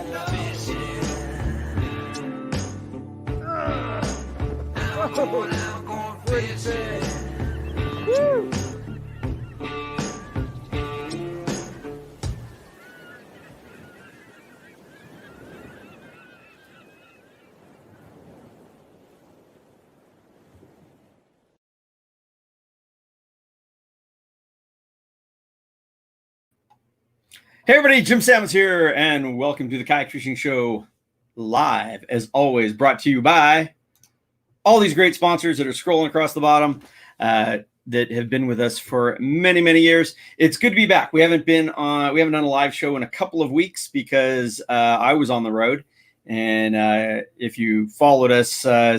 Woo! Hey everybody, Jim Sammons here, and welcome to the Kayak Fishing Show live, as always, brought to you by all these great sponsors that are scrolling across the bottom that have been with us for many, many years. It's good to be back. We haven't done a live show in a couple of weeks because I was on the road, and if you followed us,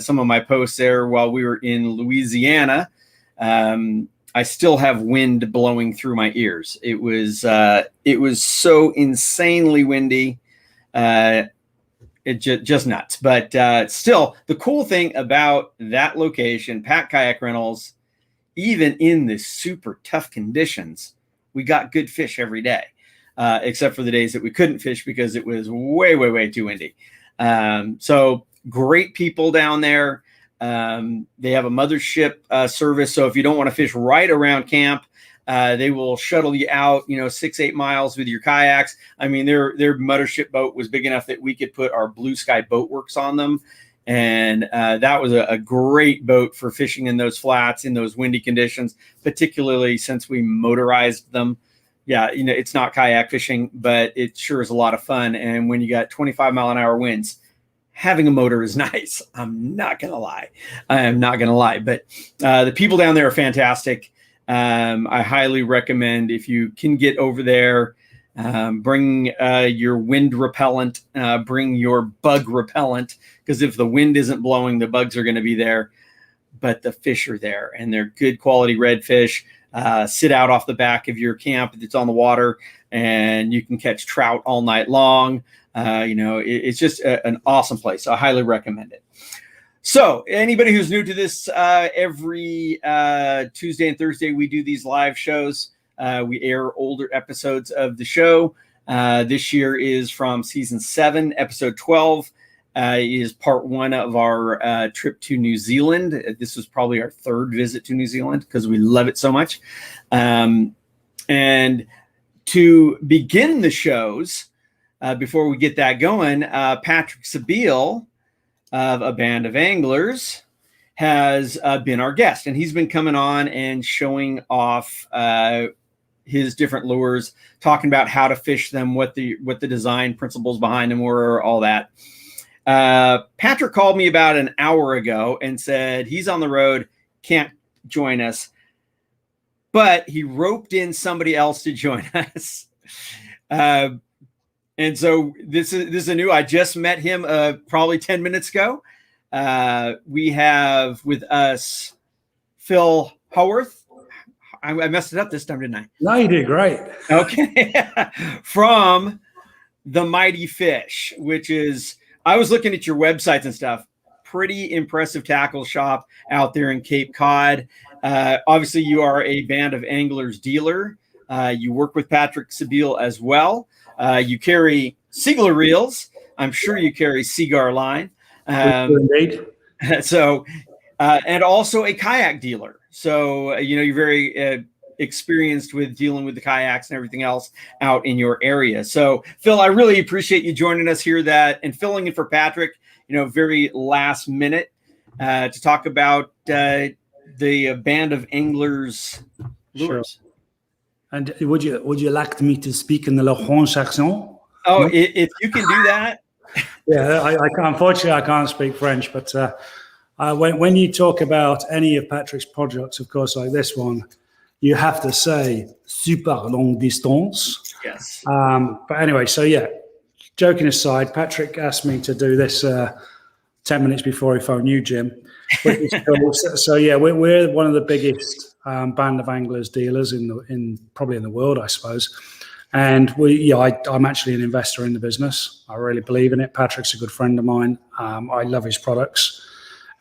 some of my posts there while we were in Louisiana, I still have wind blowing through my ears. It was so insanely windy. Just nuts. But still, the cool thing about that location, Pat Kayak Rentals, even in the super tough conditions, we got good fish every day, except for the days that we couldn't fish because it was way, way, way too windy. So great people down there. They have a mothership service. So if you don't want to fish right around camp, they will shuttle you out, 6-8 miles with your kayaks. I mean, their mothership boat was big enough that we could put our Blue Sky Boat Works on them. And that was a great boat for fishing in those flats, in those windy conditions, particularly since we motorized them. Yeah, it's not kayak fishing, but it sure is a lot of fun. And when you got 25-mile-an-hour winds, having a motor is nice. I'm not going to lie. But the people down there are fantastic. I highly recommend, if you can get over there, bring your wind repellent, bring your bug repellent, because if the wind isn't blowing, the bugs are going to be there. But the fish are there, and they're good quality redfish. Sit out off the back of your camp that's on the water, and you can catch trout all night long. It's just an awesome place. I highly recommend it. So anybody who's new to this, every Tuesday and Thursday, we do these live shows. We air older episodes of the show. This year is from season 7, episode 12. Is part 1 of our trip to New Zealand. This was probably our 3rd visit to New Zealand because we love it so much. And to begin the shows, before we get that going, Patrick Sebile of A Band of Anglers has been our guest, and he's been coming on and showing off his different lures, talking about how to fish them, what the design principles behind them were, all that. Patrick called me about an hour ago and said he's on the road, can't join us, but he roped in somebody else to join us. And so this is a new, I just met him probably 10 minutes ago. We have with us Phil Howarth. I messed it up this time, didn't I? No, you did great. Okay. From The Mighty Fish, which is, I was looking at your websites and stuff. Pretty impressive tackle shop out there in Cape Cod. Obviously, you are a Band of Anglers dealer. You work with Patrick Sebile as well. You carry Seagler reels. I'm sure you carry Seagar line. Indeed. So, and also a kayak dealer. So, you're very experienced with dealing with the kayaks and everything else out in your area. So, Phil, I really appreciate you joining us here and filling in for Patrick, very last minute to talk about the Band of Anglers lures. Sure. And would you like me to speak in the La French accent? Oh, no? If you can do that. Yeah, I can't, unfortunately, I can't speak French, but when you talk about any of Patrick's projects, of course, like this one, you have to say super longue distance. Yes. But anyway, so yeah, joking aside, Patrick asked me to do this 10 minutes before he phoned you, Jim. So yeah, we're one of the biggest Band of Anglers dealers probably in the world, I suppose. And I'm actually an investor in the business. I really believe in it. Patrick's a good friend of mine. I love his products.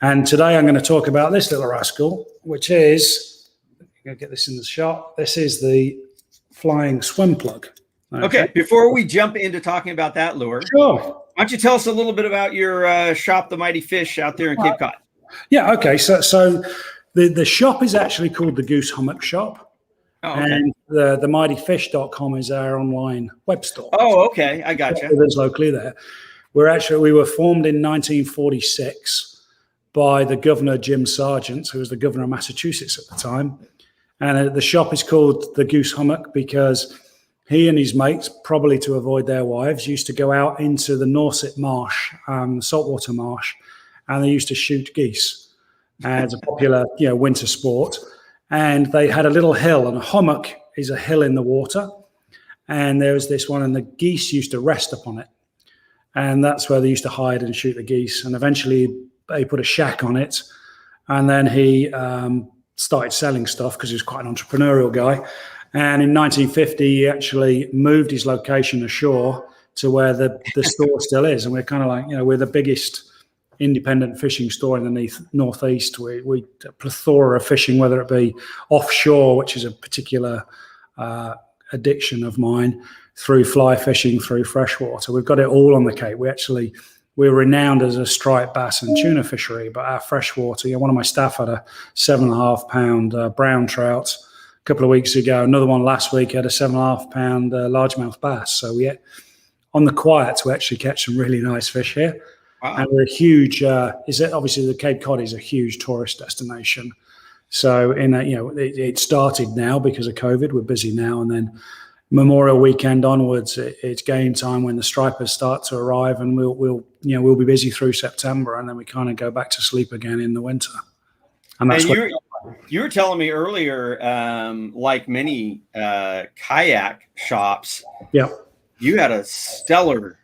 And today I'm going to talk about this little rascal, which is, I'm going to get this in the shot. This is the Flying Swimplug. Okay. Before we jump into talking about that lure, sure. Why don't you tell us a little bit about your shop, The Mighty Fish, out there in Cape Cod? Yeah. Okay. So the shop is actually called the Goose Hummock Shop. Oh, okay. And the mightyfish.com is our online web store. Oh, okay. I gotcha. There's locally there. We were formed in 1946 by the governor, Jim Sargent, who was the governor of Massachusetts at the time. And the shop is called the Goose Hummock because he and his mates, probably to avoid their wives, used to go out into the Nauset Marsh, saltwater marsh, and they used to shoot geese as a popular, winter sport. And they had a little hill, and a hummock is a hill in the water. And there was this one, and the geese used to rest upon it. And that's where they used to hide and shoot the geese. And eventually they put a shack on it. And then he started selling stuff because he was quite an entrepreneurial guy. And in 1950, he actually moved his location ashore to where the store still is. And we're kind of like, we're the biggest independent fishing store in the Northeast. We plethora of fishing, whether it be offshore, which is a particular addiction of mine, through fly fishing, through freshwater. We've got it all on the Cape. We're renowned as a striped bass and tuna fishery, but our freshwater, one of my staff had a 7.5 pound brown trout a couple of weeks ago. Another one last week had a 7.5 pound largemouth bass. So on the quiet, we actually catch some really nice fish here. Wow. And we're a huge, obviously the Cape Cod is a huge tourist destination. So it started now because of COVID. We're busy now, and then Memorial Weekend onwards, it's game time when the stripers start to arrive, and we'll be busy through September, and then we kind of go back to sleep again in the winter. And that's you were telling me earlier, like many kayak shops, you had a stellar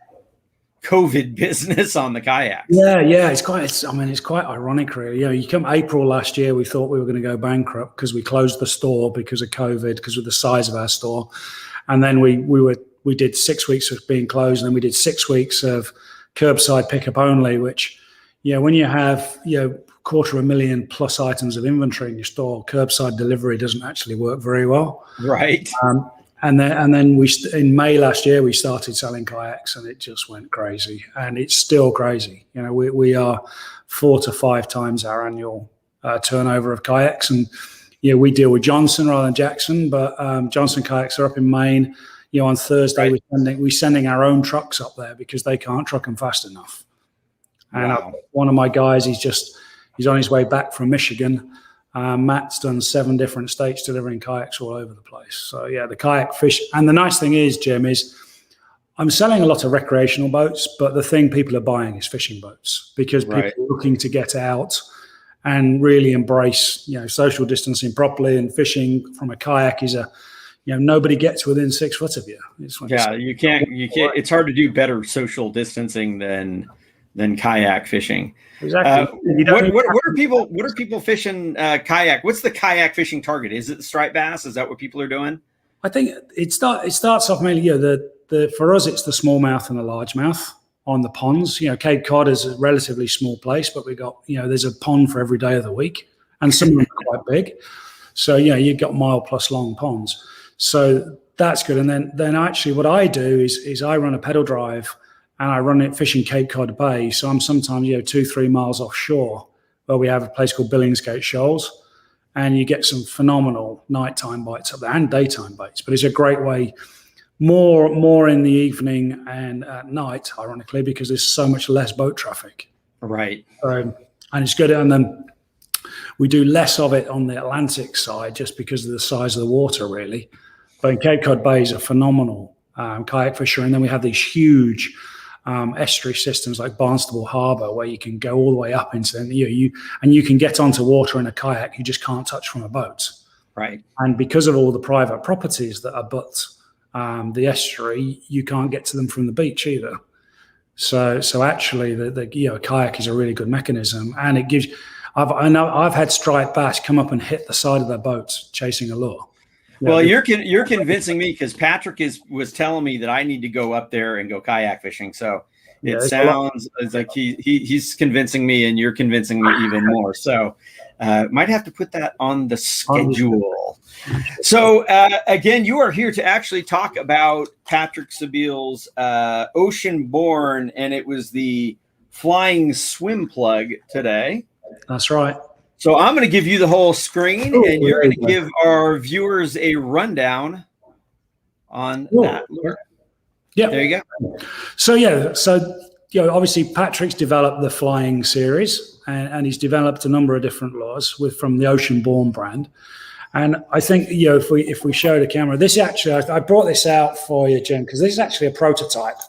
COVID business on the kayaks. Yeah, it's quite ironic, really. You come April last year, we thought we were going to go bankrupt because we closed the store because of COVID, because of the size of our store, and then we did 6 weeks of being closed, and then we did 6 weeks of curbside pickup only, which when you have 250,000 plus items of inventory in your store, curbside delivery doesn't actually work very well. Right. And then in May last year, we started selling kayaks, and it just went crazy, and it's still crazy. We are 4 to 5 times our annual turnover of kayaks, and we deal with Johnson rather than Jackson, but Johnson kayaks are up in Maine. On Thursday, right. we're sending our own trucks up there because they can't truck them fast enough. And wow. One of my guys, he's on his way back from Michigan. Matt's done 7 different states delivering kayaks all over the place. So the kayak fish. And the nice thing is, Jim, is I'm selling a lot of recreational boats, but the thing people are buying is fishing boats because people are looking to get out and really embrace, social distancing properly, and fishing from a kayak is nobody gets within 6 foot of you. You can't. It's hard to do better social distancing than kayak fishing. Exactly. What are people fishing kayak? What's the kayak fishing target? Is it the striped bass? Is that what people are doing? I think it starts off mainly. For us, it's the smallmouth and the largemouth on the ponds. Cape Cod is a relatively small place, but we got there's a pond for every day of the week, and some of them are quite big. So you've got mile plus long ponds. So that's good. And then actually, what I do is I run a pedal drive. And I run it fishing Cape Cod Bay. So I'm sometimes 2-3 miles offshore where we have a place called Billingsgate Shoals. And you get some phenomenal nighttime bites up there and daytime bites. But it's a great way, more in the evening and at night, ironically, because there's so much less boat traffic. Right. And it's good. And then we do less of it on the Atlantic side just because of the size of the water, really. But in Cape Cod Bay is a phenomenal kayak fishery. And then we have these huge estuary systems like Barnstable Harbour, where you can go all the way up into you can get onto water in a kayak you just can't touch from a boat. Right. And because of all the private properties that abut the estuary, you can't get to them from the beach either. So actually, the kayak is a really good mechanism, and it gives. I've had striped bass come up and hit the side of their boats chasing a lure. Well, you're convincing me, because Patrick was telling me that I need to go up there and go kayak fishing. So it sounds like he's convincing me, and you're convincing me even more. So might have to put that on the schedule. So again, you are here to actually talk about Patrick Sebile's Ocean Born, and it was the Flying Swimplug today. That's right. So I'm going to give you the whole screen, and you're going to give our viewers a rundown on that lure. Yeah, there you go. So obviously Patrick's developed the Flying series, and he's developed a number of different lures from the Ocean Born brand. And I think if we show the camera, this actually I brought this out for you, Jim, because this is actually a prototype.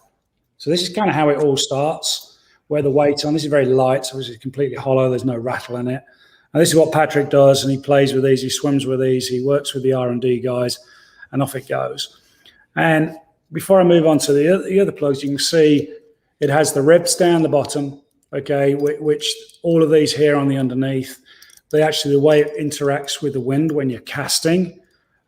So this is kind of how it all starts. Where the weight's on. This is very light, so it's completely hollow. There's no rattle in it. And this is what Patrick does, and he plays with these. He swims with these. He works with the R&D guys, and off it goes. And before I move on to the other plugs, you can see it has the ribs down the bottom, okay, which all of these here on the underneath, they actually, the way it interacts with the wind when you're casting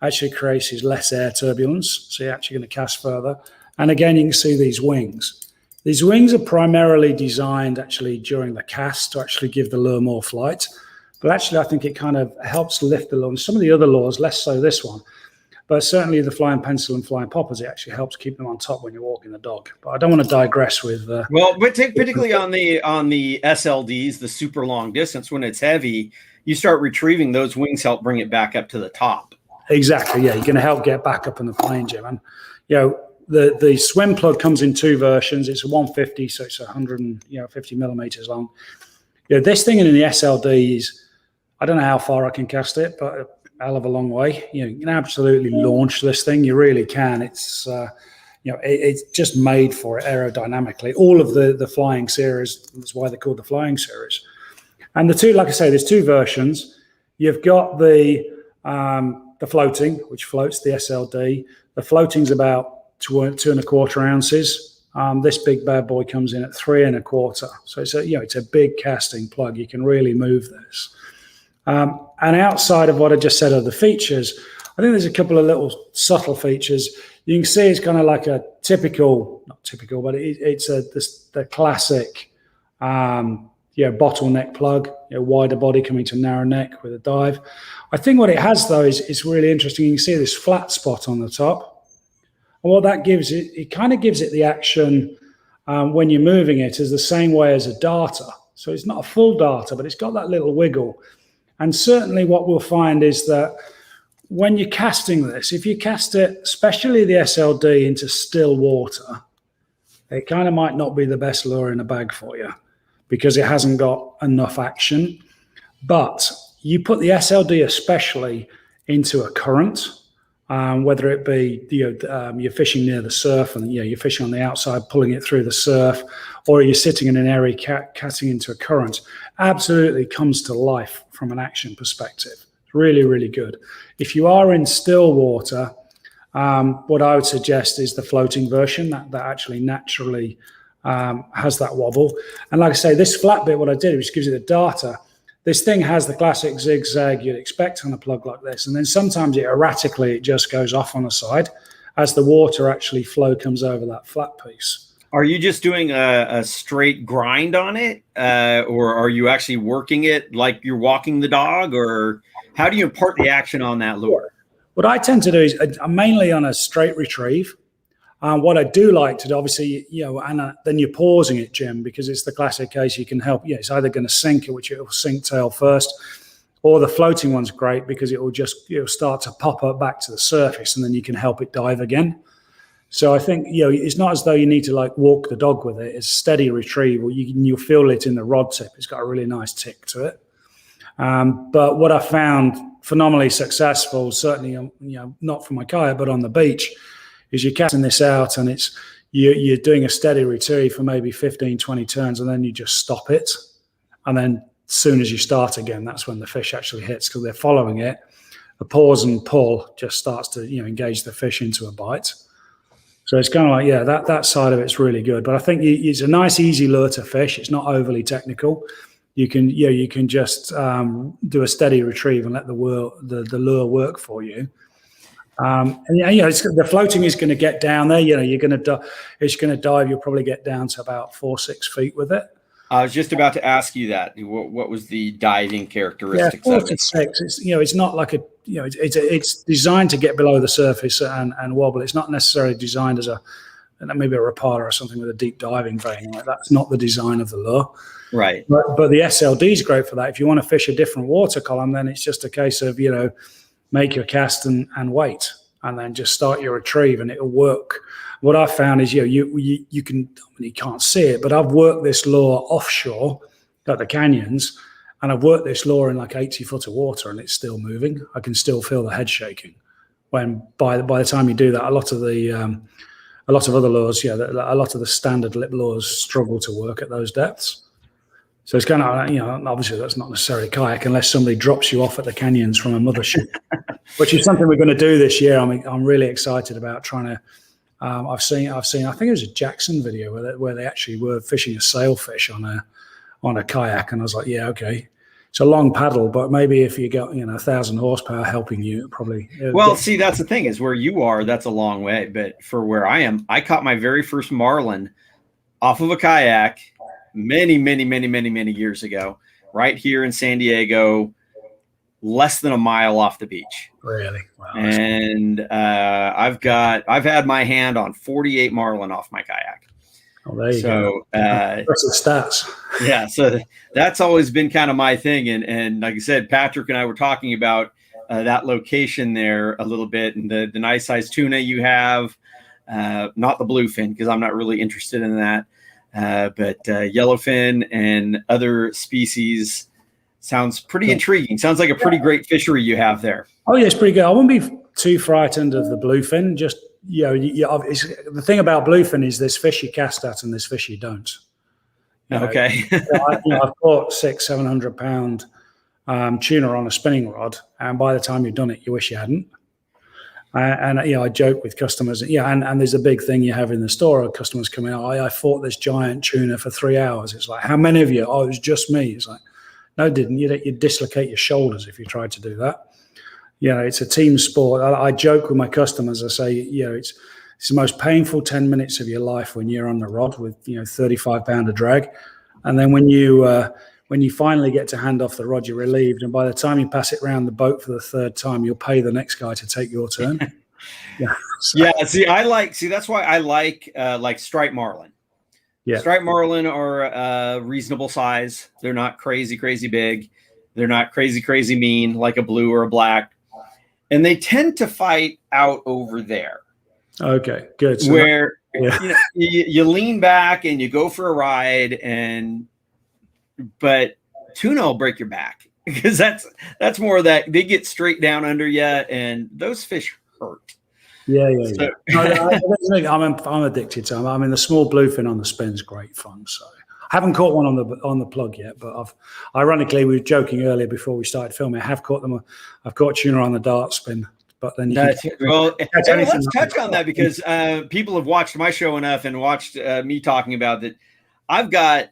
actually creates less air turbulence, so you're actually going to cast further. And again, you can see these wings. These wings are primarily designed actually during the cast to actually give the lure more flight. But actually, I think it kind of helps lift the lure. And some of the other lures, less so this one, but certainly the Flying Pencil and Flying Poppers, it actually helps keep them on top when you're walking the dog. But I don't want to digress with. Well, but particularly on the SLDs, the super long distance, when it's heavy, you start retrieving those wings, help bring it back up to the top. Exactly. Yeah, you're going to help get back up in the plane, Jim. And the swim plug comes in two versions. It's a 150, so it's 150 millimeters long. This thing in the SLDs, I don't know how far I can cast it, but a hell of a long way. You can absolutely launch this thing. You really can. It's it's just made for it aerodynamically. All of the Flying series, that's why they're called the Flying series. And the two, like I say, there's two versions. You've got the floating, which floats the SLD. The floating's about 2.25 ounces. This big bad boy comes in at 3.25. So it's a big casting plug. You can really move this. And outside of what I just said of the features, I think there's a couple of little subtle features. You can see it's kind of like a not typical, but it's the classic bottleneck plug, wider body coming to narrow neck with a dive. I think what it has though is really interesting. You can see this flat spot on the top. And what that gives it kind of gives it the action when you're moving it is the same way as a darter. So it's not a full darter, but it's got that little wiggle. And certainly what we'll find is that when you're casting this, if you cast it, especially the SLD, into still water, it kind of might not be the best lure in a bag for you because it hasn't got enough action. But you put the SLD especially into a current, whether it be you're fishing near the surf and you're fishing on the outside, pulling it through the surf, or you're sitting in an area casting into a current, absolutely comes to life from an action perspective. It's really, really good. If you are in still water, what I would suggest is the floating version that actually naturally has that wobble. And like I say, this flat bit, what I did, which gives you the darter, this thing has the classic zigzag you'd expect on a plug like this. And then sometimes it just goes off on the side as the water actually comes over that flat piece. Are you just doing a straight grind on it? Or are you actually working it like you're walking the dog? Or how do you impart the action on that lure? What I tend to do is I'm mainly on a straight retrieve. What I do like to do, obviously, then you're pausing it, Jim, because it's the classic case you can help. It's either going to sink it, which it will sink tail first, or the floating one's great because it'll start to pop up back to the surface and then you can help it dive again. So I think, it's not as though you need to like walk the dog with it. It's steady retrieval. You'll feel it in the rod tip. It's got a really nice tick to it. But what I found phenomenally successful, certainly, not for my kayak, but on the beach, is you're casting this out and you're doing a steady retrieve for maybe 15, 20 turns, and then you just stop it. And then as soon as you start again, that's when the fish actually hits because they're following it. A pause and pull just starts to, engage the fish into a bite. So it's kind of like, that side of it's really good. But I think it's a nice, easy lure to fish. It's not overly technical. You can just do a steady retrieve and let the lure work for you. The floating is going to get down there. It's going to dive. You'll probably get down to about 4-6 feet with it. I was just about to ask you that. What was the diving characteristics 4 of to it? 6. It's it's not like it's designed to get below the surface and wobble. It's not necessarily designed as maybe a Rapala or something with a deep diving vein. Like that's not the design of the lure. Right. But the SLD is great for that. If you want to fish a different water column, then it's just a case of make your cast and wait, and then just start your retrieve, and it'll work. What I've found is you can't see it, but I've worked this lure offshore at the canyons, and I've worked this lure in like 80 foot of water, and it's still moving. I can still feel the head shaking. When by the time you do that, a lot of other lures, a lot of the standard lip lures struggle to work at those depths. So it's kind of obviously that's not necessarily kayak unless somebody drops you off at the canyons from a mothership, which is something we're going to do this year. I'm really excited about trying to. I've seen. I think it was a Jackson video where they actually were fishing a sailfish on a kayak, and I was like, yeah, okay. It's a long paddle, but maybe if you got 1,000 horsepower helping you, probably. Well, see, that's the thing is where you are. That's a long way, but for where I am, I caught my very first marlin off of a kayak many years ago, right here in San Diego, less than a mile off the beach. Really? Wow. And I've had my hand on 48 marlin off my kayak. Oh, there you go. That's the stats. Yeah. So that's always been kind of my thing. And like I said, Patrick and I were talking about that location there a little bit, and the nice size tuna you have, not the bluefin, because I'm not really interested in that. But yellowfin and other species sounds pretty intriguing. Sounds like a pretty great fishery you have there. Oh yeah, it's pretty good. I wouldn't be too frightened of the bluefin. Just the thing about bluefin is there's fish you cast at and there's fish you don't. Okay. I've caught 600-700 pound tuna on a spinning rod, and by the time you've done it, you wish you hadn't. And I joke with customers, and there's a big thing you have in the store. Customers come in, I fought this giant tuna for 3 hours. It's like, how many of you? Oh, it was just me. It's like, no, it didn't. You'd dislocate your shoulders if you tried to do that. It's a team sport. I joke with my customers. I say, it's the most painful 10 minutes of your life when you're on the rod with 35 pound of drag, and then when you finally get to hand off the rod, you're relieved. And by the time you pass it around the boat for the third time, you'll pay the next guy to take your turn. Yeah. That's why I like striped marlin. Yeah. Striped marlin are reasonable size. They're not crazy big. They're not crazy mean like a blue or a black. And they tend to fight out over there. Okay, good. So where you lean back and you go for a ride, but tuna will break your back, because that's more of that. They get straight down under you, and those fish hurt. Yeah. I'm addicted to them. I mean, the small bluefin on the spin's great fun. So I haven't caught one on the plug yet, but ironically, we were joking earlier before we started filming. I have caught them. I've caught tuna on the dart spin. But then let's touch on that, because people have watched my show enough and watched me talking about that. I've got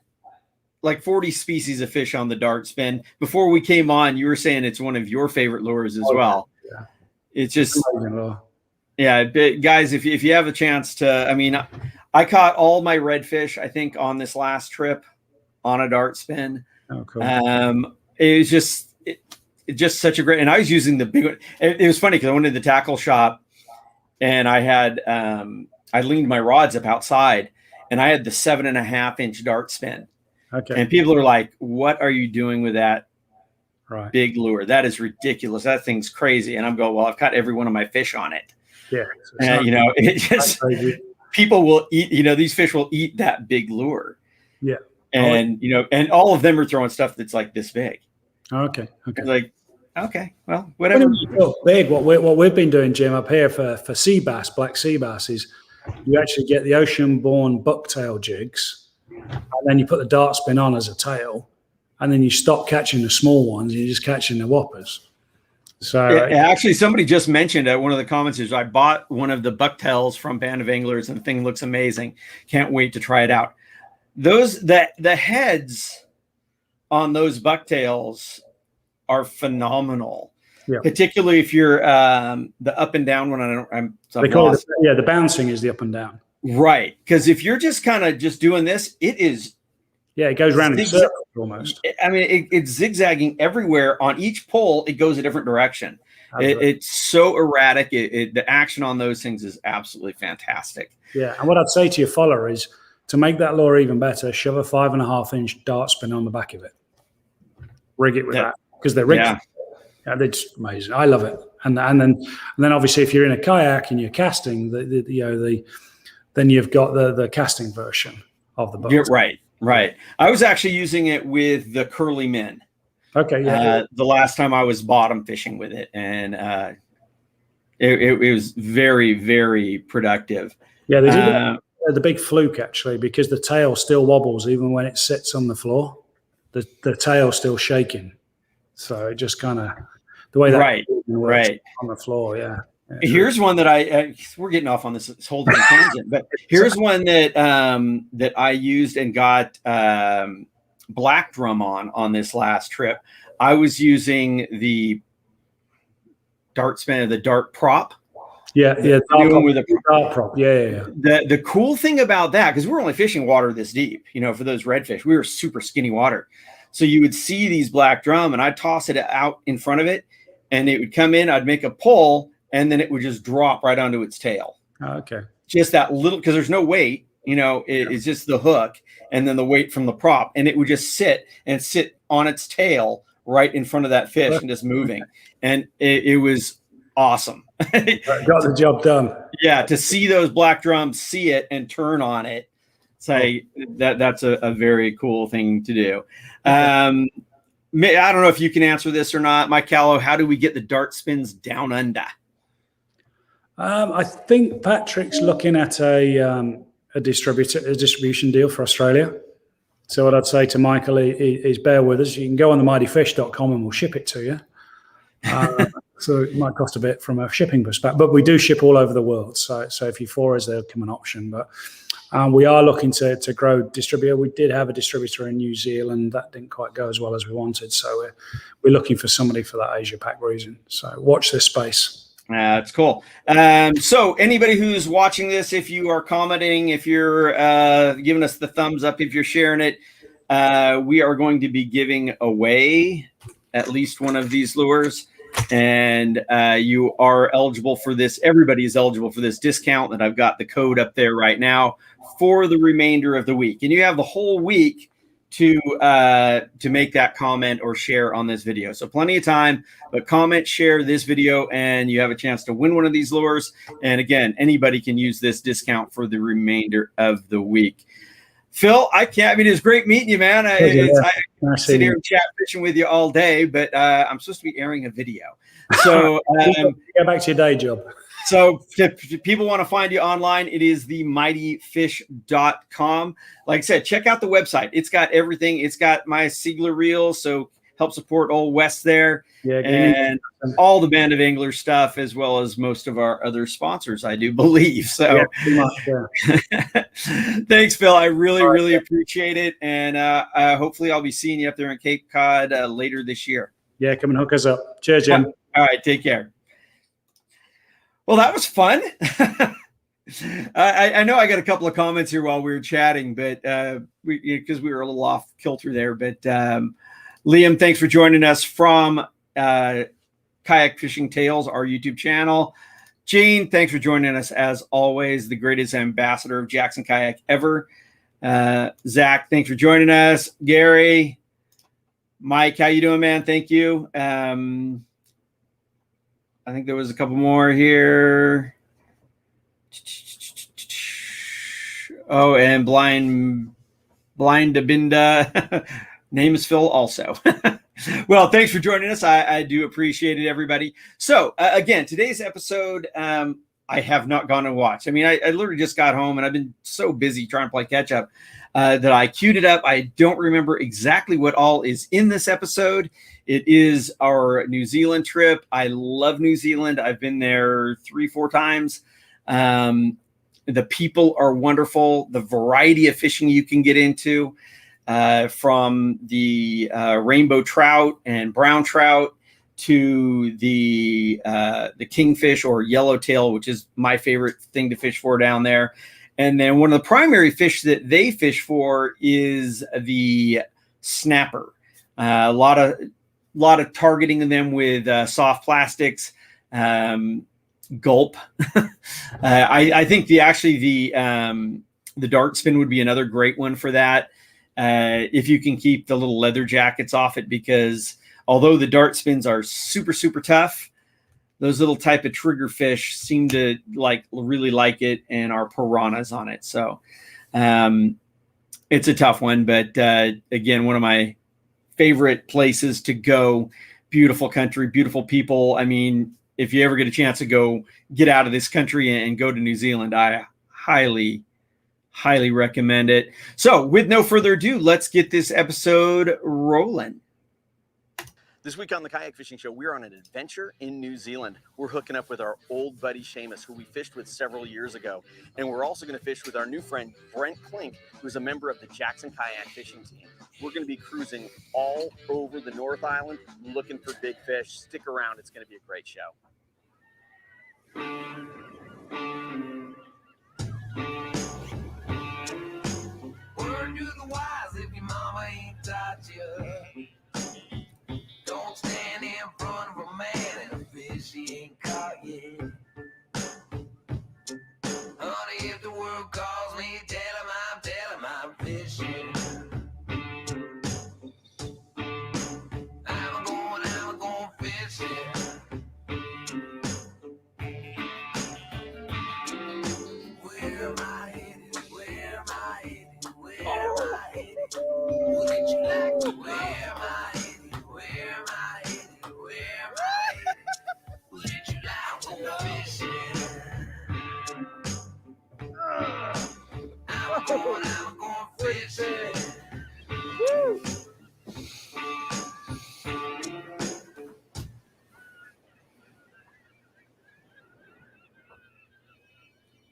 like 40 species of fish on the dart spin. Before we came on, you were saying it's one of your favorite lures as well. Yeah. It's just, guys, if you have a chance to, I caught all my redfish, I think, on this last trip on a dart spin. Oh, cool. It was just such a great, and I was using the big one. It was funny because I went to the tackle shop and I had, I leaned my rods up outside and I had the 7.5-inch dart spin. Okay. And people are like, what are you doing with that big lure? That is ridiculous. That thing's crazy. And I'm going, well, I've caught every one of my fish on it. Yeah. And, it just, people will eat, these fish will eat that big lure. Yeah. And, and all of them are throwing stuff that's like this big. Okay. Like, okay, well, whatever. Big. What we've been doing, Jim, up here for sea bass, black sea bass, is you actually get the Ocean Born bucktail jigs, and then you put the dart spin on as a tail, and then you stop catching the small ones, and you're just catching the whoppers. So actually, somebody just mentioned one of the comments is, I bought one of the bucktails from Band of Anglers, and the thing looks amazing. Can't wait to try it out. The heads on those bucktails are phenomenal. Yeah. Particularly if you're the up and down one. The bouncing is the up and down. Right. Because if you're just kind of just doing this, it is Yeah, it goes around in circles almost. I mean, it's zigzagging everywhere. On each pole, it goes a different direction. It's so erratic. The action on those things is absolutely fantastic. Yeah, and what I'd say to your follower is to make that lure even better, shove a 5.5-inch dart spin on the back of it. Rig it with that because they're rigged. Yeah, it's amazing. I love it. And then obviously if you're in a kayak and you're casting, then you've got the casting version of the boat. You're right. I was actually using it with the Curly Min. Okay, yeah. The last time I was bottom fishing with it, and it was very, very productive. Yeah, they do the big fluke actually, because the tail still wobbles even when it sits on the floor. The tail's still shaking, so it just kind of the way that works on the floor. Yeah. Here's one that we're getting off on this whole different tangent, but here's one that that I used and got black drum on this last trip. I was using the dart spin, the dart prop. Yeah, with a dart prop. Yeah. The cool thing about that, because we're only fishing water this deep, for those redfish, we were super skinny water. So you would see these black drum, and I'd toss it out in front of it, and it would come in. I'd make a pull, and then it would just drop right onto its tail. Oh, okay. Just that little, because there's no weight, it's just the hook and then the weight from the prop, and it would just sit on its tail right in front of that fish and just moving. And it was awesome. Got the job done. Yeah, to see those black drums, see it and turn on it. Say that's a very cool thing to do. I don't know if you can answer this or not, Mike Callow. How do we get the dart spins down under? I think Patrick's looking at a distribution deal for Australia. So what I'd say to Michael is bear with us. You can go on the mightyfish.com and we'll ship it to you. So it might cost a bit from a shipping perspective, but we do ship all over the world. So if you're for us, there'll come an option. But we are looking to grow distributor. We did have a distributor in New Zealand. That didn't quite go as well as we wanted. So we're looking for somebody for that Asia Pac region. So watch this space. That's cool. So anybody who's watching this, if you are commenting, if you're giving us the thumbs up, if you're sharing it, we are going to be giving away at least one of these lures. And you are eligible for this. Everybody is eligible for this discount that I've got the code up there right now for the remainder of the week. And you have the whole week to make that comment or share on this video. So plenty of time, but comment, share this video, and you have a chance to win one of these lures. And again, anybody can use this discount for the remainder of the week. Phil, it's great meeting you, man. I sit here and chat fishing with you all day, but I'm supposed to be airing a video. So get back to your day job. So if people want to find you online, it is themightyfish.com. Like I said, check out the website. It's got everything. It's got my Seigler reels, so help support Old West there. Yeah, and all the Band of Anglers stuff, as well as most of our other sponsors, I do believe. So thanks, Phil. I really appreciate it. And hopefully I'll be seeing you up there in Cape Cod later this year. Yeah, come and hook us up. Cheers, Jim. All right, take care. Well, that was fun. I know I got a couple of comments here while we were chatting, but because we were a little off kilter there. But Liam, thanks for joining us from Kayak Fishing Tales, our YouTube channel. Gene, thanks for joining us as always, the greatest ambassador of Jackson Kayak ever. Zach, thanks for joining us. Gary, Mike, how you doing, man? Thank you. I think there was a couple more here. Oh, and Blind Dabinda. Name is Phil also. Well, thanks for joining us. I do appreciate it, everybody. So again, today's episode, I have not gone and watched. I mean, I literally just got home and I've been so busy trying to play catch up that I queued it up. I don't remember exactly what all is in this episode. It is our New Zealand trip. I love New Zealand. I've been there 3-4 times. The people are wonderful. The variety of fishing you can get into, from the rainbow trout and brown trout to the kingfish or yellowtail, which is my favorite thing to fish for down there. And then one of the primary fish that they fish for is the snapper. A lot of targeting them with soft plastics. Gulp. I think the dart spin would be another great one for that. If you can keep the little leather jackets off it, because although the dart spins are super, super tough, those little type of trigger fish seem to really like it and are piranhas on it. So it's a tough one, but again, one of my favorite places to go. Beautiful country, beautiful people. I mean, if you ever get a chance to go get out of this country and go to New Zealand, I highly recommend it. So with no further ado, let's get this episode rolling. This week on the Kayak Fishing Show, we're on an adventure in New Zealand. We're hooking up with our old buddy Seamus, who we fished with several years ago. And we're also going to fish with our new friend, Brent Klink, who's a member of the Jackson Kayak Fishing Team. We're going to be cruising all over the North Island, looking for big fish. Stick around. It's going to be a great show. Word to the wise, if your mama ain't taught you. Don't stand in front of a man and a fish he ain't caught yet. Honey, if the world calls me, tell him I'm fishing. I'm going fishing. Where am I headed? Where am I headed? Where am I headed? Wouldn't you like to? Where am I headed? Where am I headed? Where am I headed? Wouldn't you like to go fishing? I'm going fishing. Woo!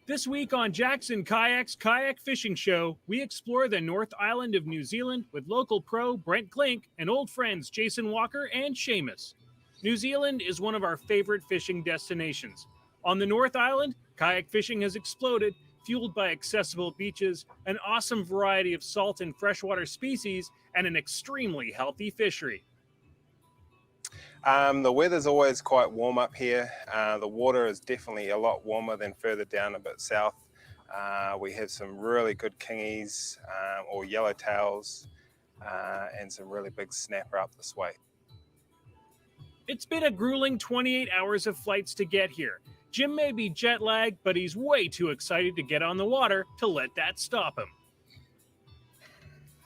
This week on Jackson Kayak's Kayak Fishing Show, we explore the North Island of New Zealand with local pro Brent Klink and old friends Jason Walker and Seamus. New Zealand is one of our favorite fishing destinations. On the North Island, kayak fishing has exploded, fueled by accessible beaches, an awesome variety of salt and freshwater species, and an extremely healthy fishery. The weather's always quite warm up here. The water is definitely a lot warmer than further down a bit south. We have some really good kingies or yellowtails and some really big snapper up this way. It's been a grueling 28 hours of flights to get here. Jim may be jet lagged, but he's way too excited to get on the water to let that stop him.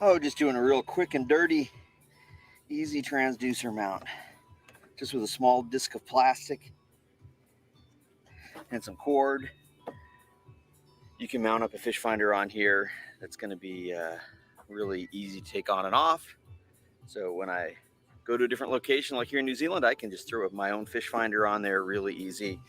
Oh, just doing a real quick and dirty, easy transducer mount. Just with a small disc of plastic and some cord. You can mount up a fish finder on here. That's going to be really easy to take on and off. So when I go to a different location like here in New Zealand, I can just throw my own fish finder on there really easy.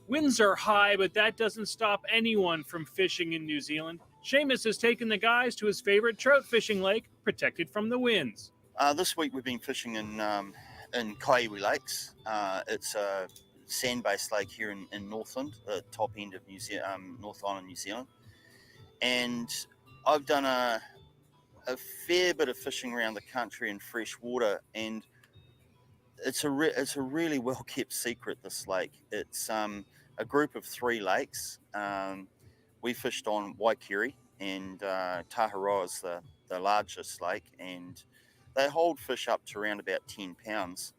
Winds are high, but that doesn't stop anyone from fishing in New Zealand. Seamus has taken the guys to his favorite trout fishing lake, protected from the winds. This week we've been fishing in Kaiwi Lakes. It's a sand-based lake here in Northland, the top end of North Island, New Zealand. And I've done a fair bit of fishing around the country in fresh water, and it's a really well kept secret, this lake. It's a group of 3 lakes. We fished on Kerry, and Taharoa is the largest lake, and they hold fish up to around about 10 pounds.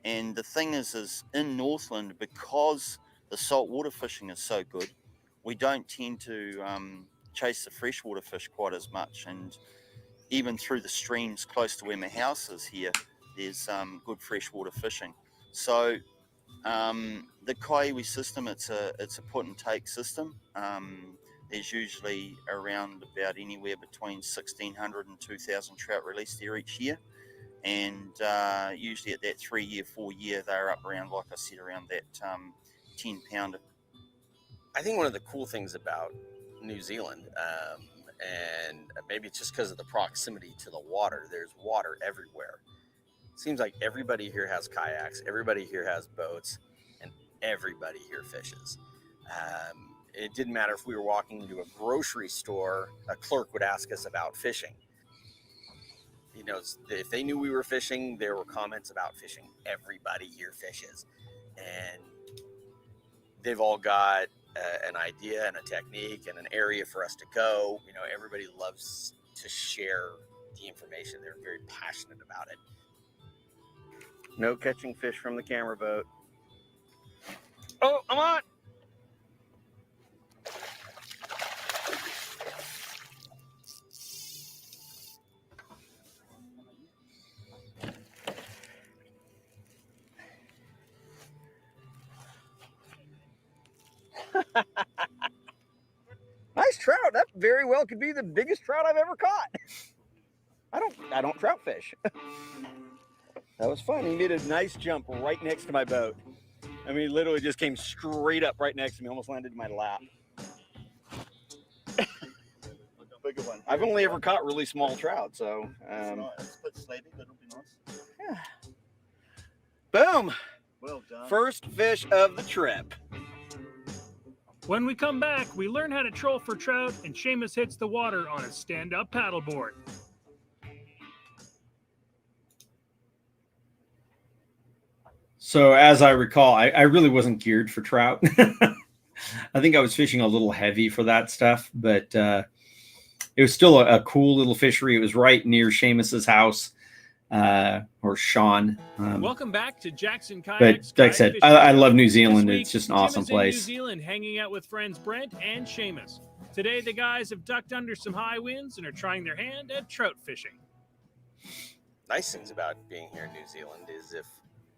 And the thing is in Northland, because the saltwater fishing is so good, we don't tend to chase the freshwater fish quite as much. And even through the streams close to where my house is here, there's good freshwater fishing. So the Kaiwi system, it's a put and take system. There's usually around about anywhere between 1,600 and 2,000 trout released there each year. And usually at that 3-year, 4-year, they're up around, like I said, around that 10 pounder. I think one of the cool things about New Zealand, and maybe it's just because of the proximity to the water, there's water everywhere. It seems like everybody here has kayaks, everybody here has boats, and everybody here fishes. It didn't matter if we were walking into a grocery store, a clerk would ask us about fishing. You know, if they knew we were fishing, there were comments about fishing. Everybody here fishes. And they've all got an idea and a technique and an area for us to go. You know, everybody loves to share the information. They're very passionate about it. No catching fish from the camera boat. Oh, I'm on. Nice trout. That very well could be the biggest trout I've ever caught. I don't trout fish. That was fun. He made a nice jump right next to my boat. I mean, literally just came straight up right next to me, almost landed in my lap. Bigger one. I've only ever caught really small trout, so. It's a bit sleepy, but it'll be nice. Yeah. Boom. Well done. First fish of the trip. When we come back, we learn how to troll for trout, and Seamus hits the water on a stand-up paddleboard. So as I recall, I really wasn't geared for trout. I think I was fishing a little heavy for that stuff, but it was still a cool little fishery. It was right near Seamus's house, or Sean. Welcome back to Jackson But Kayaks. like I said, I love New Zealand. It's just an awesome Jim is in place. New Zealand, hanging out with friends Brent and Seamus. Today, the guys have ducked under some high winds and are trying their hand at trout fishing. Nice things about being here in New Zealand is if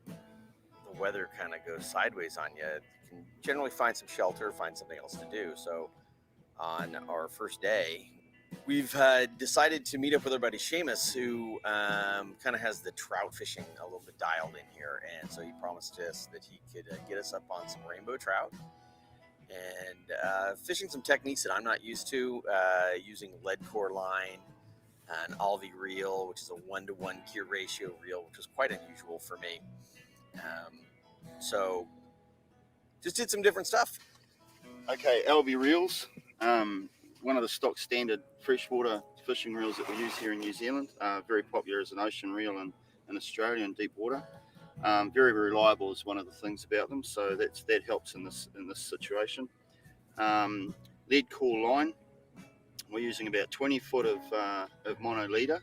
the weather kind of goes sideways on you, you can generally find some shelter, find something else to do. So on our first day, we've decided to meet up with our buddy Seamus, who kind of has the trout fishing a little bit dialed in here. And so he promised us that he could get us up on some rainbow trout and fishing some techniques that I'm not used to, using lead core line, an Alvi reel, which is a 1-to-1 gear ratio reel, which was quite unusual for me. So just did some different stuff. Okay, Alvi reels. One of the stock standard freshwater fishing reels that we use here in New Zealand. Very popular as an ocean reel in Australia in deep water. Very reliable is one of the things about them, so that helps in this situation. Lead core line. We're using about 20 foot of mono leader.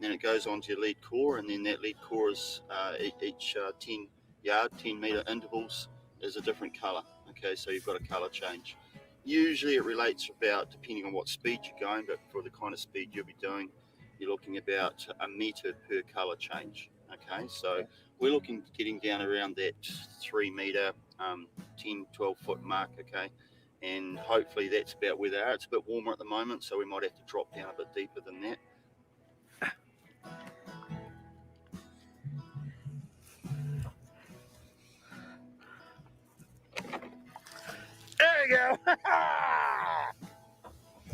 Then it goes onto your lead core, and then that lead core is each 10 meter intervals is a different color. Okay, so you've got a color change. Usually it relates about, depending on what speed you're going, but for the kind of speed you'll be doing, you're looking about a meter per color change. Okay, so we're looking getting down around that 3 meter, 10, 12 foot mark. Okay, and hopefully that's about where they are. It's a bit warmer at the moment, so we might have to drop down a bit deeper than that. There you go.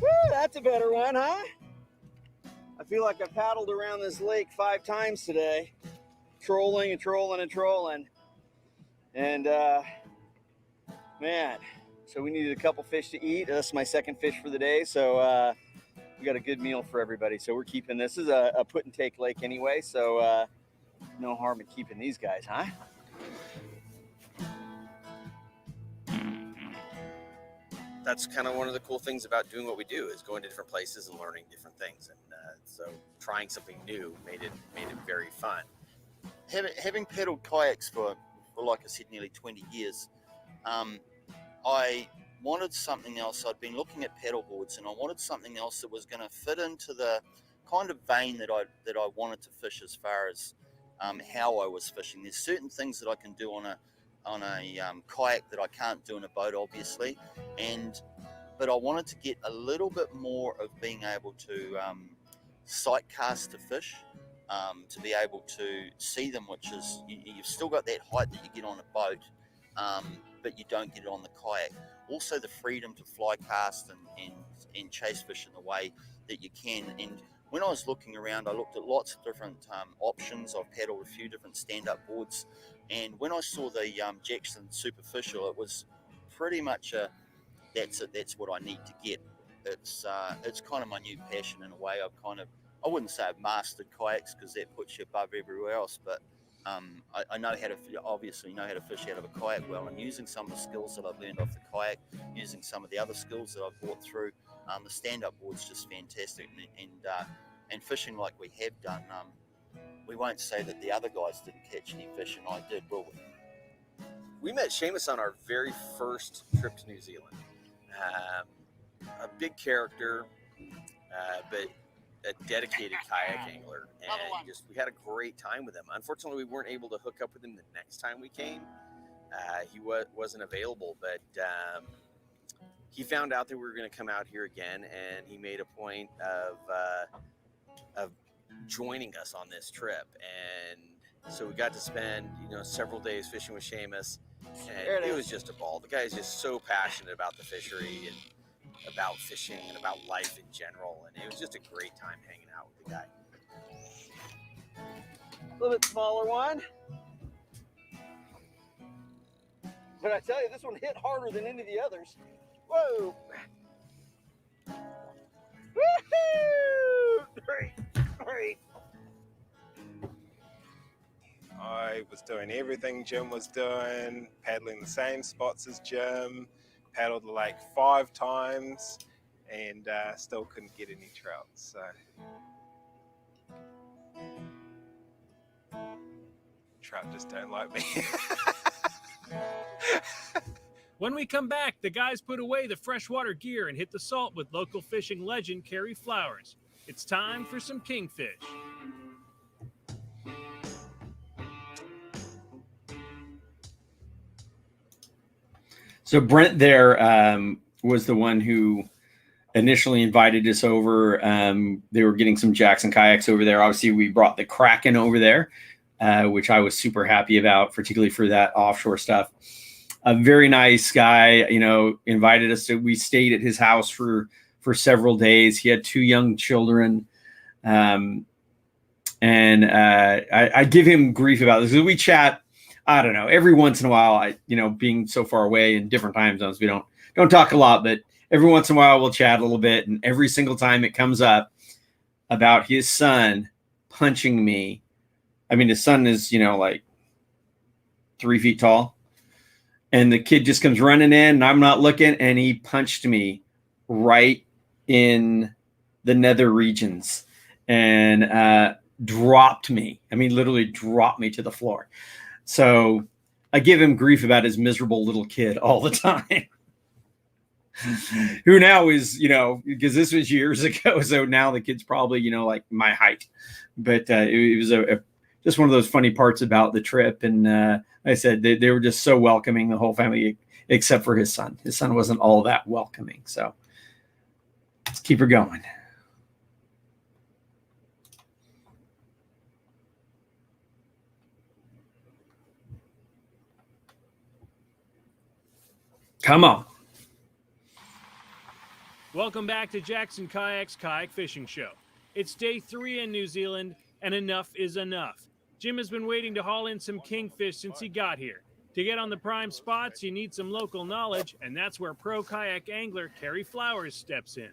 Woo, that's a better one, huh? I feel like I paddled around this lake 5 times today, trolling and trolling and trolling. And man, so we needed a couple fish to eat. That's my second fish for the day, so we got a good meal for everybody. So we're keeping this. Is a put and take lake anyway, so no harm in keeping these guys, huh? That's kind of one of the cool things about doing what we do, is going to different places and learning different things. And so trying something new made it very fun. Having paddled kayaks for, like I said, nearly 20 years, I wanted something else. I'd been looking at paddleboards, and I wanted something else that was going to fit into the kind of vein that I wanted to fish as far as how I was fishing. There's certain things that I can do on a kayak that I can't do in a boat, obviously, but I wanted to get a little bit more of being able to sight cast to fish, to be able to see them, which is you've still got that height that you get on a boat, but you don't get it on the kayak. also the freedom to fly cast and chase fish in the way that you can. And when I was looking around, I looked at lots of different options. I've paddled a few different stand-up boards, and when I saw the Jackson Superficial, it was pretty much that's it. That's what I need to get. It's kind of my new passion in a way. I wouldn't say I've mastered kayaks because that puts you above everywhere else, but I know how to obviously know how to fish out of a kayak well, and using some of the skills that I've learned off the kayak, using some of the other skills that I've brought through, the stand-up board's just fantastic, and fishing like we have done. We won't say that the other guys didn't catch any fish, and I did, will we? We met Seamus on our very first trip to New Zealand. A big character, but a dedicated kayak angler, and we had a great time with him. Unfortunately, we weren't able to hook up with him the next time we came. He wasn't available, but he found out that we were going to come out here again, and he made a point of joining us on this trip. And so we got to spend several days fishing with Seamus, and it was just a ball. The guy is just so passionate about the fishery and about fishing and about life in general, and it was just a great time hanging out with the guy. A little bit smaller one, but I tell you, this one hit harder than any of the others. Whoa! Woohoo! Great. I was doing everything Jim was doing, paddling the same spots as Jim, paddled the lake 5 times, and still couldn't get any trout. So trout just don't like me. When we come back, the guys put away the freshwater gear and hit the salt with local fishing legend Kerry Flowers. It's time for some kingfish. So Brent there was the one who initially invited us over. They were getting some Jackson kayaks over there. Obviously, we brought the Kraken over there, which I was super happy about, particularly for that offshore stuff. A very nice guy, invited us to. We stayed at his house for several days. He had 2 young children, and I give him grief about this because we chat. I don't know. Every once in a while, being so far away in different time zones, we don't talk a lot, but every once in a while we'll chat a little bit. And every single time it comes up about his son punching me. I mean, his son is, like 3 feet tall, and the kid just comes running in and I'm not looking, and he punched me right in the nether regions and dropped me. I mean, literally dropped me to the floor. So I give him grief about his miserable little kid all the time. Who now is, because this was years ago. So now the kid's probably, like my height. But it was just one of those funny parts about the trip. And I said they were just so welcoming, the whole family, except for his son. His son wasn't all that welcoming. So let's keep her going. Come on. Welcome back to Jackson Kayak's Kayak Fishing Show. It's day 3 in New Zealand, and enough is enough. Jim has been waiting to haul in some kingfish since he got here. To get on the prime spots, you need some local knowledge, and that's where pro kayak angler Kerry Flowers steps in.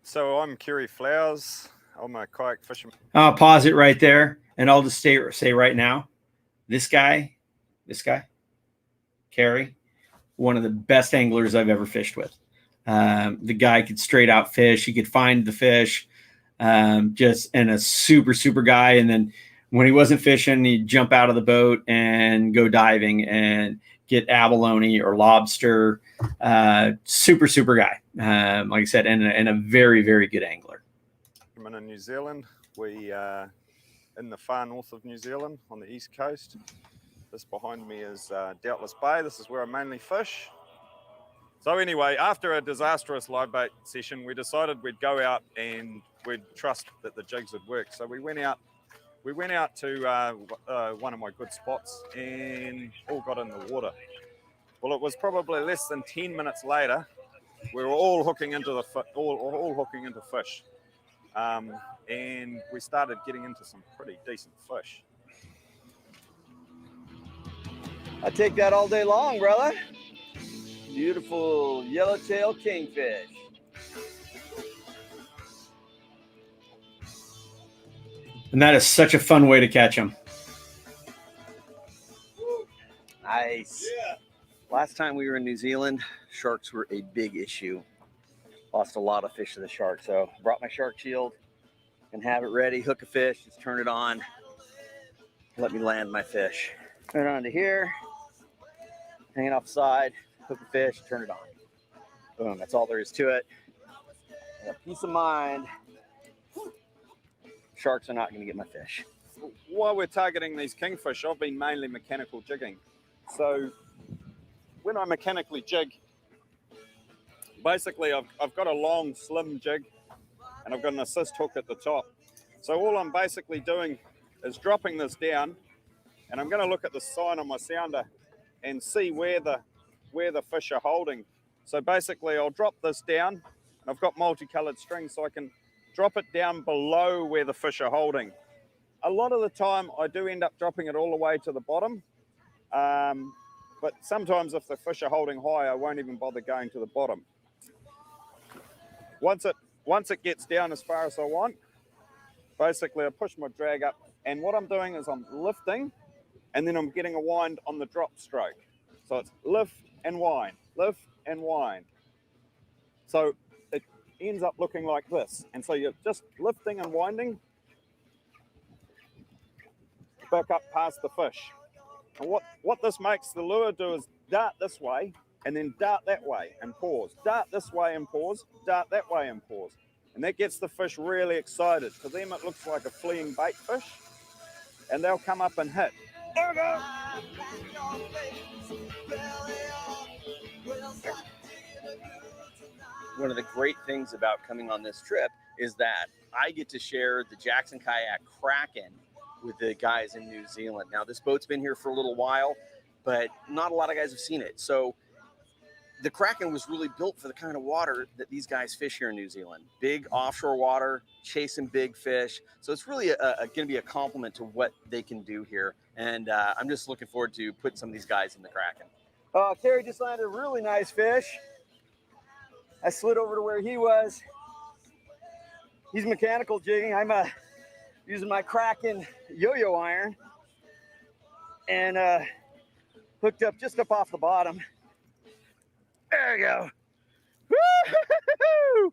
So I'm Kerry Flowers. I'm a kayak fisherman. I'll pause it right there, and I'll just say right now, this guy, Kerry, one of the best anglers I've ever fished with. The guy could straight out fish. He could find the fish, and a super, super guy. And then when he wasn't fishing, he'd jump out of the boat and go diving and get abalone or lobster. Super, super guy. Like I said, and a very, very good angler. I'm in New Zealand. We are in the far north of New Zealand on the east coast. This behind me is Doubtless Bay. This is where I mainly fish. So anyway, after a disastrous live bait session, we decided we'd go out and we'd trust that the jigs would work. So we went out to one of my good spots and all got in the water. Well, it was probably less than 10 minutes later. We were all hooking into all hooking into fish, and we started getting into some pretty decent fish. I take that all day long, brother. Beautiful yellowtail kingfish. And that is such a fun way to catch them. Nice. Last time we were in New Zealand, sharks were a big issue. Lost a lot of fish to the shark, so brought my shark shield and have it ready. Hook a fish, just turn it on. Let me land my fish. Turn it onto here, hang it off the side, hook a fish, turn it on. Boom, that's all there is to it. And a peace of mind. Sharks are not going to get my fish. While we're targeting these kingfish, I've been mainly mechanical jigging. So when I mechanically jig, basically I've got a long, slim jig, and I've got an assist hook at the top. So all I'm basically doing is dropping this down, and I'm going to look at the sign on my sounder and see where the fish are holding. So basically I'll drop this down, and I've got multicolored string, so I can drop it down below where the fish are holding. A lot of the time I do end up dropping it all the way to the bottom, but sometimes if the fish are holding high, I won't even bother going to the bottom. Once it gets down as far as I want, basically I push my drag up, and what I'm doing is I'm lifting, and then I'm getting a wind on the drop stroke. So it's lift and wind, lift and wind. So it ends up looking like this. And so you're just lifting and winding back up past the fish. And what this makes the lure do is dart this way and then dart that way and pause. Dart this way and pause, dart that way and pause. And that gets the fish really excited. To them it looks like a fleeing bait fish, and they'll come up and hit. There we go. One of the great things about coming on this trip is that I get to share the Jackson Kayak Kraken with the guys in New Zealand. Now, this boat's been here for a little while, but not a lot of guys have seen it. So the Kraken was really built for the kind of water that these guys fish here in New Zealand. Big offshore water, chasing big fish. So it's really going to be a compliment to what they can do here. And I'm just looking forward to putting some of these guys in the Kraken. Kerry just landed a really nice fish. I slid over to where he was. He's mechanical jigging. I'm using my Kraken yo-yo iron and hooked up just up off the bottom. There you go. Woo-hoo-hoo-hoo!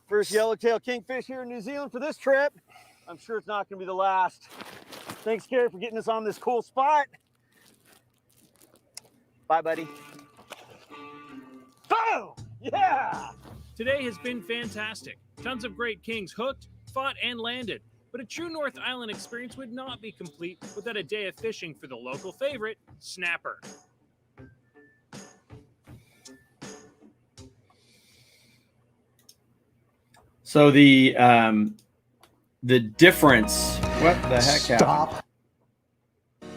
First yellowtail kingfish here in New Zealand for this trip. I'm sure it's not going to be the last. Thanks, Kerry, for getting us on this cool spot. Bye, buddy. Oh, yeah! Today has been fantastic. Tons of great kings hooked, fought, and landed. But a true North Island experience would not be complete without a day of fishing for the local favorite, snapper. So the difference. What the heck happened?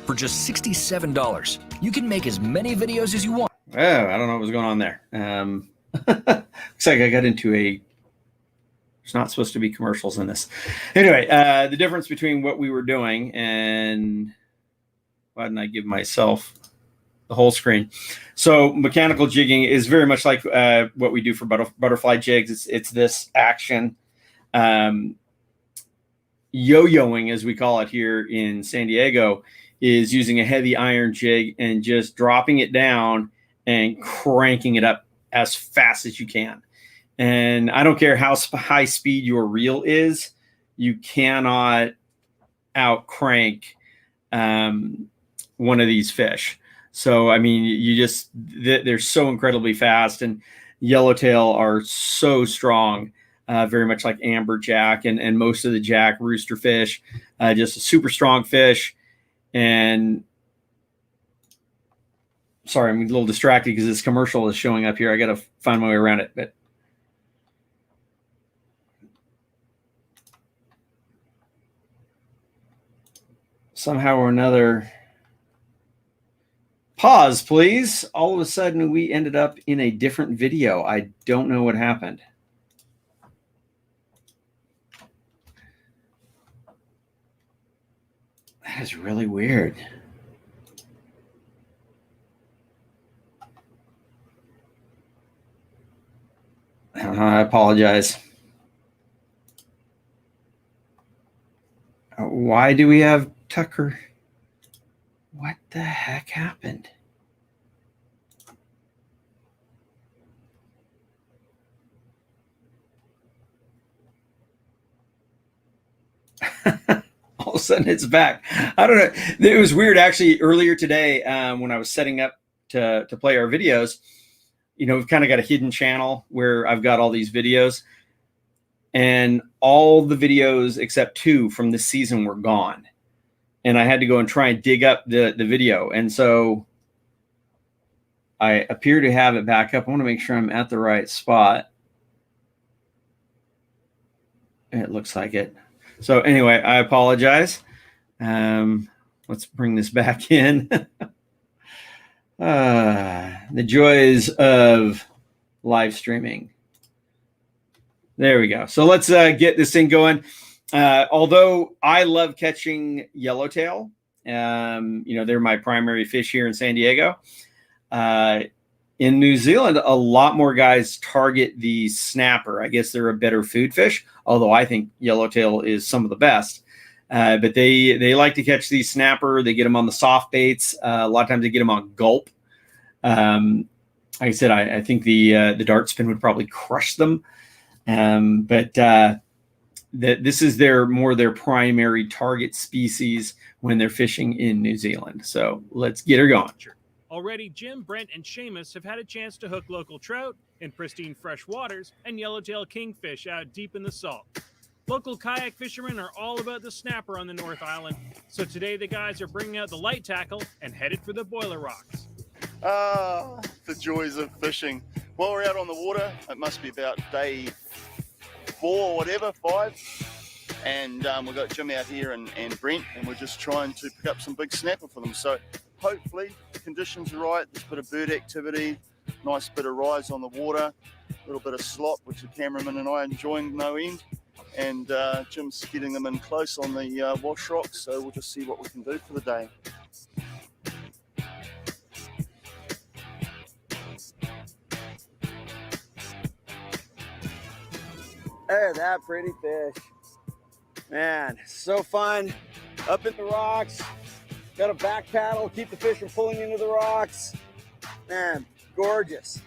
For just $67, you can make as many videos as you want. Oh, I don't know what was going on there. Looks like I got into there's not supposed to be commercials in this. Anyway, the difference between what we were doing and why didn't I give myself the whole screen? So mechanical jigging is very much like what we do for butterfly jigs. It's this action. Yo-yoing, as we call it here in San Diego, is using a heavy iron jig and just dropping it down and cranking it up as fast as you can. And I don't care how high speed your reel is, you cannot outcrank one of these fish. So, I mean, they're so incredibly fast, and yellowtail are so strong, very much like amberjack and most of the jack rooster fish, just a super strong fish. And sorry, I'm a little distracted because this commercial is showing up here. I got to find my way around it, but somehow or another Pause, please. All of a sudden, we ended up in a different video. I don't know what happened. That is really weird. I apologize. Why do we have Tucker? What the heck happened? All of a sudden it's back. I don't know. It was weird actually earlier today when I was setting up to play our videos. You know, we've kind of got a hidden channel where I've got all these videos, and all the videos except 2 from this season were gone. And I had to go and try and dig up the video. And so I appear to have it back up. I want to make sure I'm at the right spot. It looks like it. So anyway, I apologize. Let's bring this back in. The joys of live streaming. There we go. So let's get this thing going. Although I love catching yellowtail, you know, they're my primary fish here in San Diego. In New Zealand, a lot more guys target the snapper. I guess they're a better food fish, although I think yellowtail is some of the best. But they like to catch these snapper. They get them on the soft baits. A lot of times they get them on gulp. Like I said, I think the dart spin would probably crush them. But this is their primary target species when they're fishing in New Zealand. So let's get her going. Already, Jim, Brent, and Seamus have had a chance to hook local trout in pristine fresh waters and yellowtail kingfish out deep in the salt. Local kayak fishermen are all about the snapper on the North Island, so today the guys are bringing out the light tackle and headed for the Boiler Rocks. The joys of fishing. While we're out on the water, it must be about day 4 or whatever, 5. And we've got Jim out here and Brent, and we're just trying to pick up some big snapper for them. So hopefully the conditions are right. There's a bit of bird activity, nice bit of rise on the water, a little bit of slop, which the cameraman and I are enjoying no end. And Jim's getting them in close on the wash rocks, so we'll just see what we can do for the day. There's that pretty fish. Man, so fun. Up in the rocks. Got a back paddle, keep the fish from pulling into the rocks. Man, gorgeous.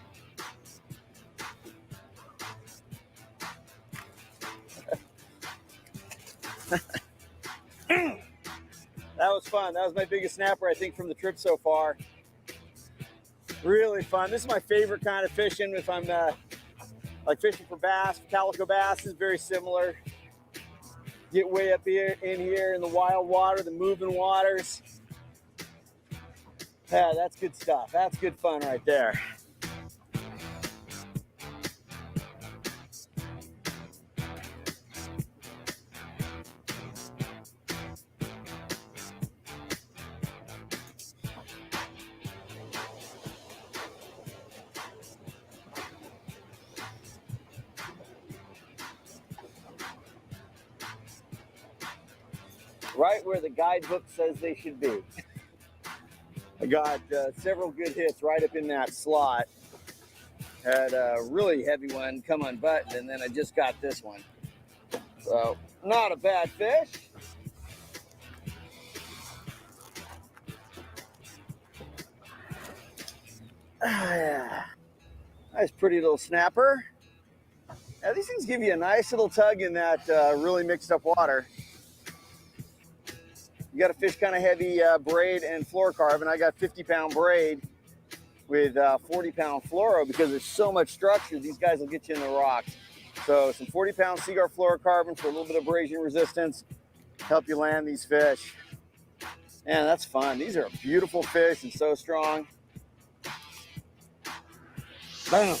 That was fun. That was my biggest snapper, I think, from the trip so far. Really fun. This is my favorite kind of fishing. If I'm like fishing for bass, calico bass is very similar. Get way up here in the wild water, the moving waters. Yeah, that's good stuff. That's good fun right there. Right where the guidebook says they should be. I got several good hits right up in that slot. Had a really heavy one come unbuttoned, and then I just got this one. So, not a bad fish. Yeah. Nice pretty little snapper. Now, these things give you a nice little tug in that really mixed up water. You got to fish kind of heavy braid and fluorocarbon. I got 50-pound braid with 40-pound fluoro because there's so much structure. These guys will get you in the rocks. So some 40-pound Seaguar fluorocarbon for a little bit of abrasion resistance, help you land these fish. Man, that's fun. These are beautiful fish and so strong. Boom.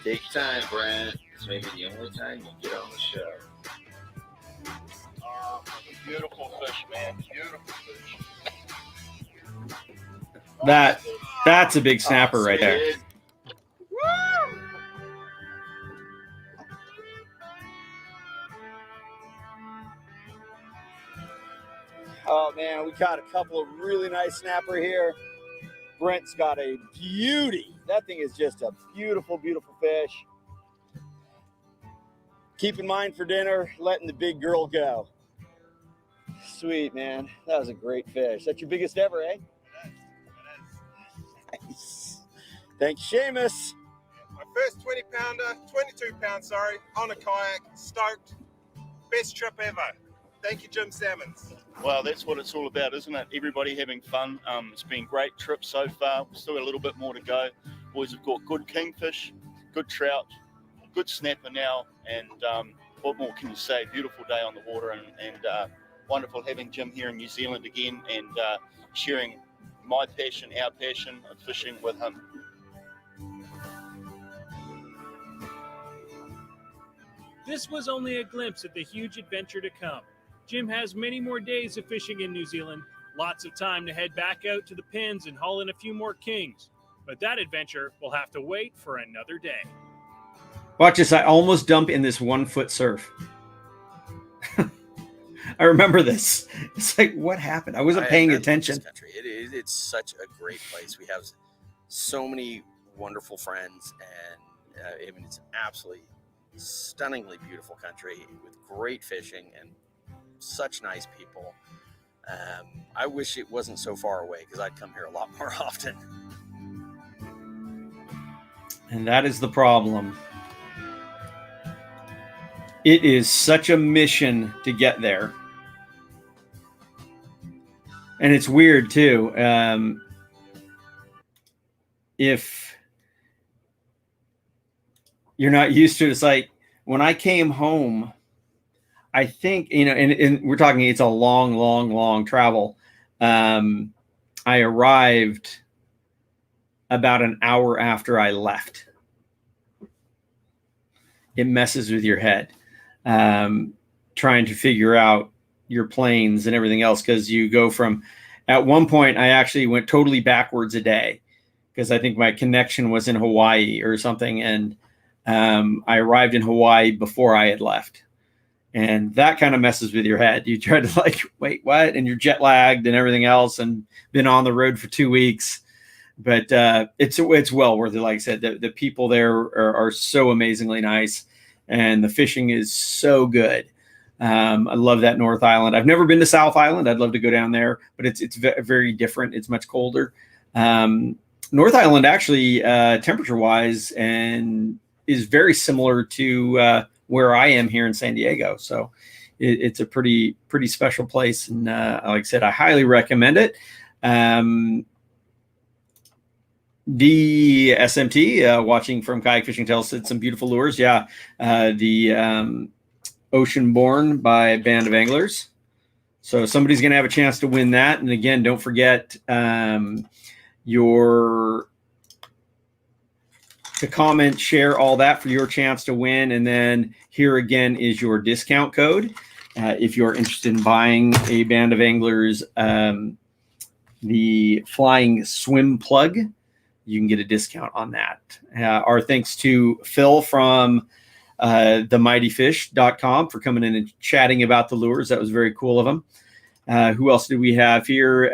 Take your time, Brent. This may be the only time you get on the show. Beautiful fish, man. Beautiful fish. That's a big snapper right there. Oh man, we got a couple of really nice snapper here. Brent's got a beauty. That thing is just a beautiful, beautiful fish. Keep in mind for dinner, letting the big girl go. Sweet, man. That was a great fish. That's your biggest ever, eh? Nice. Thank you, Seamus. My first 22 pound, sorry, on a kayak, stoked. Best trip ever. Thank you, Jim Salmons. Well, that's what it's all about, isn't it? Everybody having fun. It's been a great trip so far. We've still got a little bit more to go. Boys have got good kingfish, good trout, good snapper now, and what more can you say? Beautiful day on the water, and wonderful having Jim here in New Zealand again, and sharing my passion, our passion of fishing with him. This was only a glimpse at the huge adventure to come. Jim has many more days of fishing in New Zealand, lots of time to head back out to the pins and haul in a few more kings. But that adventure will have to wait for another day. Watch this. I almost dump in this 1 foot surf. I remember this. It's like, what happened? I wasn't paying attention. Country. It's such a great place. We have so many wonderful friends, and I mean, it's an absolutely stunningly beautiful country with great fishing and such nice people. I wish it wasn't so far away, because I'd come here a lot more often. And that is the problem. It is such a mission to get there. And it's weird too. If you're not used to it, it's like when I came home, I think, and we're talking, it's a long travel. I arrived about an hour after I left. It messes with your head, trying to figure out your planes and everything else, because you go from, at one point I actually went totally backwards a day because I think my connection was in Hawaii or something, and I arrived in Hawaii before I had left, and that kind of messes with your head. You try to like, wait, what? And you're jet lagged and everything else, and been on the road for 2 weeks. But it's well worth it. Like I said, the people there are so amazingly nice, and the fishing is so good. I love that North Island. I've never been to South Island. I'd love to go down there, but it's very different. It's much colder. North Island actually, temperature-wise, and is very similar to where I am here in San Diego. So it's a pretty special place, and like I said, I highly recommend it. The SMT, watching from Kayak Fishing Tales, said some beautiful lures. Yeah, the Ocean Born by Band of Anglers. So somebody's going to have a chance to win that. And again, don't forget to comment, share all that for your chance to win. And then here again is your discount code. If you're interested in buying a Band of Anglers, the Flying Swim Plug, you can get a discount on that. Our thanks to Phil from themightyfish.com for coming in and chatting about the lures. That was very cool of him. Who else did we have here?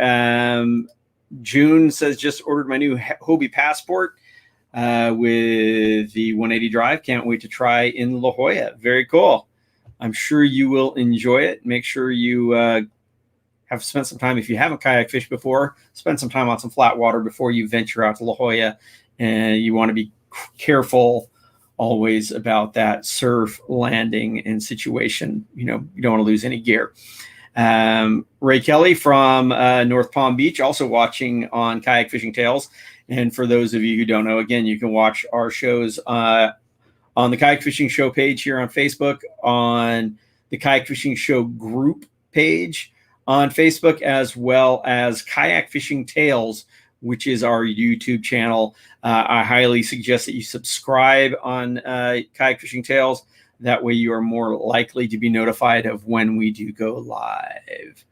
June says, just ordered my new Hobie Passport with the 180 drive. Can't wait to try in La Jolla. Very cool. I'm sure you will enjoy it. Make sure you have spent some time, if you haven't kayak fished before, spend some time on some flat water before you venture out to La Jolla. And you want to be careful always about that surf landing and situation. You don't want to lose any gear. Ray Kelly from North Palm Beach, also watching on Kayak Fishing Tales. And for those of you who don't know, again, you can watch our shows on the Kayak Fishing Show page here on Facebook, on the Kayak Fishing Show group page on Facebook, as well as Kayak Fishing Tales, which is our YouTube channel. I highly suggest that you subscribe on Kayak Fishing Tales. That way you are more likely to be notified of when we do go live.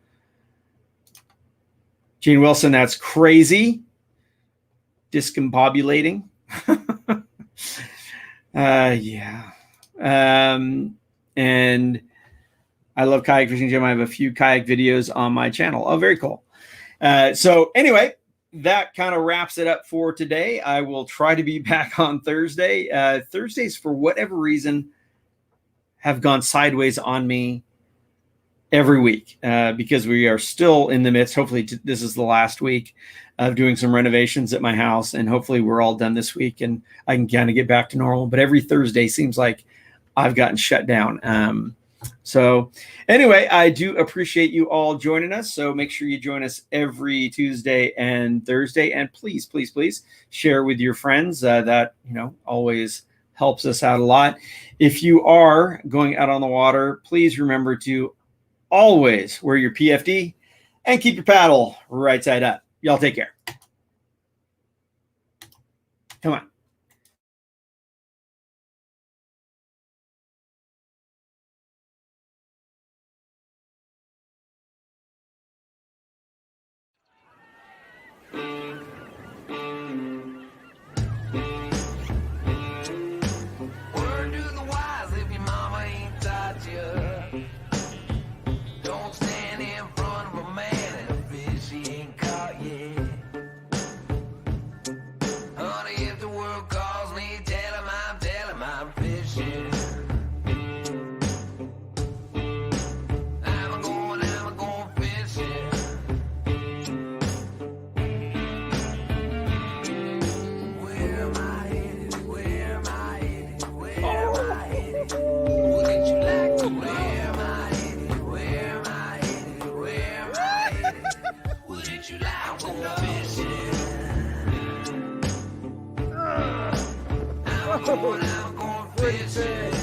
Gene Wilson, that's crazy. Discombobulating. Yeah. And I love kayak fishing, Jim. I have a few kayak videos on my channel. Oh, very cool. So anyway, that kind of wraps it up for today. I will try to be back on Thursday. Thursdays, for whatever reason, have gone sideways on me every week because we are still in the midst. Hopefully this is the last week of doing some renovations at my house, and hopefully we're all done this week and I can kind of get back to normal. But every Thursday seems like I've gotten shut down. So anyway, I do appreciate you all joining us. So make sure you join us every Tuesday and Thursday, and please, please, please share with your friends. That, you know, always helps us out a lot. If you are going out on the water, please remember to always wear your PFD and keep your paddle right side up. Y'all take care. Come on. Word to the wise, if your mama ain't taught you, don't stand in front of a man and a fish he ain't caught yet. Honey, if the world calls me, tell him I'm fishing. I'm going fishing. Where am I headed? Where am I headed? Where am I headed? Wouldn't you like to? Where am I headed? Where am I headed? Where am I headed? Wouldn't you like to go fishing? I'm going fishing.